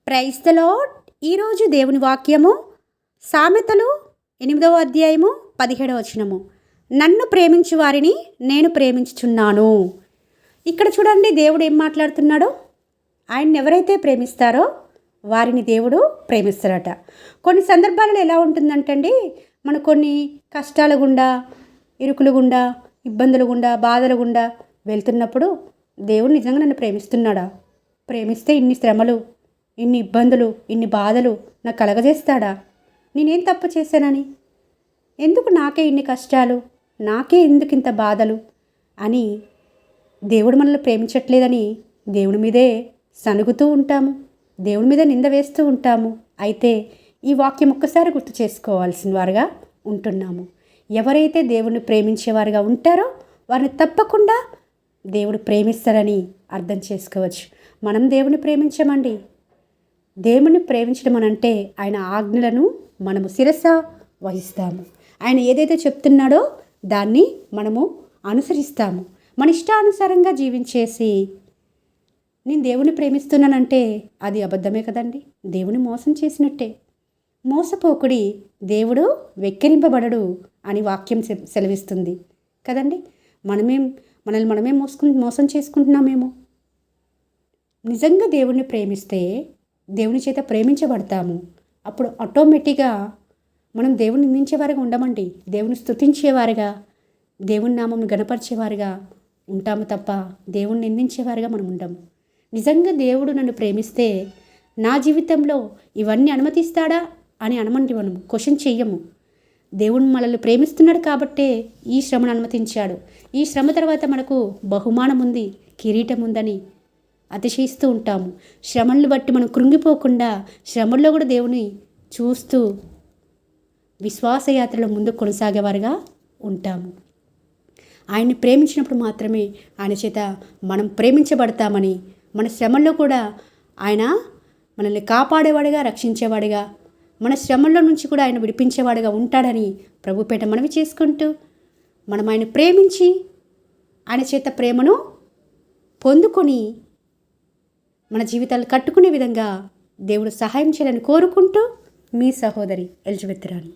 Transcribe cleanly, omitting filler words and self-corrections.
Praise the lord. ఈరోజు దేవుని వాక్యము సామెతలు 8వ అధ్యాయము 17వ వచనము. నన్ను ప్రేమించు వారిని నేను ప్రేమించుచున్నాను. ఇక్కడ చూడండి, దేవుడు ఏం మాట్లాడుతున్నాడో. ఆయన్ని ఎవరైతే ప్రేమిస్తారో వారిని దేవుడు ప్రేమిస్తారట. కొన్ని సందర్భాలలో ఎలా ఉంటుందంటండి, మనం కొన్ని కష్టాల గుండా, ఇరుకులు గుండా, ఇబ్బందుల గుండా, బాధల గుండా వెళ్తున్నప్పుడు దేవుడు నిజంగా నన్ను ప్రేమిస్తున్నాడా? ప్రేమిస్తే ఇన్ని శ్రమలు, ఇన్ని ఇబ్బందులు, ఇన్ని బాధలు నాకు కలగజేస్తాడా? నేనేం తప్పు చేశానని, ఎందుకు నాకే ఇన్ని కష్టాలు, నాకే ఎందుకు ఇంత బాధలు అని దేవుడు మనల్ని ప్రేమించట్లేదని దేవుని మీదే సనుగుతూ ఉంటాము, దేవుని మీద నింద వేస్తూ ఉంటాము. అయితే ఈ వాక్యం ఒక్కసారి గుర్తు చేసుకోవాల్సిన వారుగా ఉంటున్నాము. ఎవరైతే దేవుణ్ణి ప్రేమించేవారుగా ఉంటారో వారిని తప్పకుండా దేవుడు ప్రేమిస్తారని అర్థం చేసుకోవచ్చు. మనం దేవుని ప్రేమించమండి. దేవుని ప్రేమించడం అనంటే ఆయన ఆజ్ఞలను మనము శిరస వహిస్తాము. ఆయన ఏదైతే చెప్తున్నాడో దాన్ని మనము అనుసరిస్తాము. మన ఇష్టానుసారంగా జీవించేసి నేను దేవుని ప్రేమిస్తున్నానంటే అది అబద్ధమే కదండి, దేవుని మోసం చేసినట్టే. మోసపోకుడి, దేవుడు వెక్కిరింపబడడు అని వాక్యం సెలవిస్తుంది కదండి. మనల్ని మోసం చేసుకుంటున్నామేమో. నిజంగా దేవుణ్ణి ప్రేమిస్తే దేవుని చేత ప్రేమించబడతాము. అప్పుడు ఆటోమేటిక్గా మనం దేవుని నిందించేవారుగా ఉండమండి, దేవుని స్తుతించేవారుగా, దేవుని నామమును గణపరిచేవారుగా ఉంటాము తప్ప దేవుని నిందించేవారుగా మనం ఉండము. నిజంగా దేవుడు నన్ను ప్రేమిస్తే నా జీవితంలో ఇవన్నీ అనుమతిస్తాడా అని అనమండి, మనం క్వశ్చన్ చెయ్యము. దేవుడు మనల్ని ప్రేమిస్తున్నాడు కాబట్టే ఈ శ్రమను అనుమతించాడు. ఈ శ్రమ తర్వాత మనకు బహుమానం ఉంది, కిరీటం ఉందని అతిశయిస్తూ ఉంటాము. శ్రమలను బట్టి మనం కృంగిపోకుండా శ్రమల్లో కూడా దేవుని చూస్తూ విశ్వాసయాత్రలో ముందుకు కొనసాగేవారుగా ఉంటాము. ఆయన్ని ప్రేమించినప్పుడు మాత్రమే ఆయన చేత మనం ప్రేమించబడతామని, మన శ్రమల్లో కూడా ఆయన మనల్ని కాపాడేవాడిగా, రక్షించేవాడిగా, మన శ్రమల్లో నుంచి కూడా ఆయన విడిపించేవాడిగా ఉంటాడని ప్రభుపేట మనవి చేసుకుంటూ మనం ఆయన ప్రేమించి ఆయన చేత ప్రేమను పొందుకొని మన జీవితాలు కట్టుకునే విధంగా దేవుడు సహాయం చేయాలని కోరుకుంటూ మీ సహోదరి ఎలిజబెత్ రాణి.